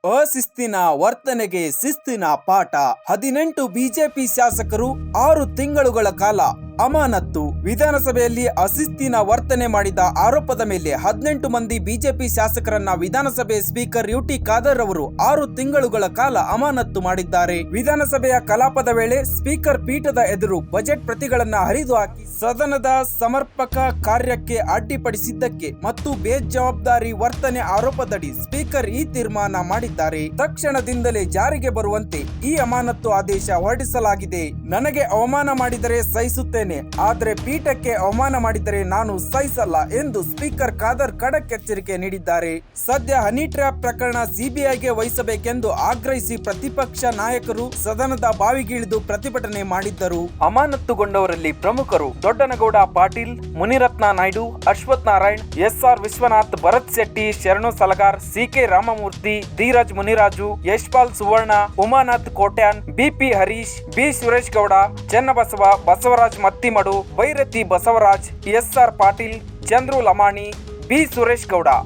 ಅಶಿಸ್ತಿನ ವರ್ತನೆಗೆ ಶಿಸ್ತಿನ ಪಾಠ. 18 ಬಿಜೆಪಿ ಶಾಸಕರು 6 ತಿಂಗಳುಗಳ ಕಾಲ ಅಮಾನತ್ತು. ವಿಧಾನಸಭೆಯಲ್ಲಿ ಅಶಿಸ್ತಿನ ವರ್ತನೆ ಮಾಡಿದ ಆರೋಪದ ಮೇಲೆ 18 ಮಂದಿ ಬಿಜೆಪಿ ಶಾಸಕರನ್ನ ವಿಧಾನಸಭೆ ಸ್ಪೀಕರ್ ಯುಟಿ ಖಾದರ್ ಅವರು 6 ತಿಂಗಳುಗಳ ಕಾಲ ಅಮಾನತ್ತು ಮಾಡಿದ್ದಾರೆ. ವಿಧಾನಸಭೆಯ ಕಲಾಪದ ವೇಳೆ ಸ್ಪೀಕರ್ ಪೀಠದ ಎದುರು ಬಜೆಟ್ ಪ್ರತಿಗಳನ್ನ ಹರಿದು ಹಾಕಿ ಸದನದ ಸಮರ್ಪಕ ಕಾರ್ಯಕ್ಕೆ ಅಡ್ಡಿಪಡಿಸಿದ್ದಕ್ಕೆ ಮತ್ತು ಬೇಜವಾಬ್ದಾರಿ ವರ್ತನೆ ಆರೋಪದಡಿ ಸ್ಪೀಕರ್ ಈ ತೀರ್ಮಾನ ಮಾಡಿದ್ದಾರೆ. ತಕ್ಷಣದಿಂದಲೇ ಜಾರಿಗೆ ಬರುವಂತೆ ಈ ಅಮಾನತ್ತು ಆದೇಶ ಹೊರಡಿಸಲಾಗಿದೆ. ನನಗೆ ಅವಮಾನ ಮಾಡಿದರೆ ಸಹಿಸುತ್ತೇನೆ, ಆದರೆ ಪೀಠಕ್ಕೆ ಅವಮಾನ ಮಾಡಿದರೆ ನಾನು ಸಹಿಸಲ್ಲ ಎಂದು ಸ್ಪೀಕರ್ ಖಾದರ್ ಖಡಕ್ ಎಚ್ಚರಿಕೆ ನೀಡಿದ್ದಾರೆ. ಸದ್ಯ ಹನಿ ಟ್ರ್ಯಾಪ್ ಪ್ರಕರಣ ಸಿಬಿಐಗೆ ವಹಿಸಬೇಕೆಂದು ಆಗ್ರಹಿಸಿ ಪ್ರತಿಪಕ್ಷ ನಾಯಕರು ಸದನದ ಬಾವಿಗಿಳಿದು ಪ್ರತಿಭಟನೆ ಮಾಡಿದ್ದರು. ಅಮಾನತ್ತುಗೊಂಡವರಲ್ಲಿ ಪ್ರಮುಖರು Doddanagouda Patil, Muniratna Naidu, Ashwath Narayan, SR Vishwanath, Bharath Shetty, Sharanu Salagar, CK Ramamurthy, Dheeraj Muniraju, Yashpal Suvarna, Umanath Kotian, BP Harish, B Suresh Gowda, Chennabasava, Basavaraj Mattimadu, Byrathi Basavaraj, SR Patil, Chandru Lamani, B Suresh Gowda.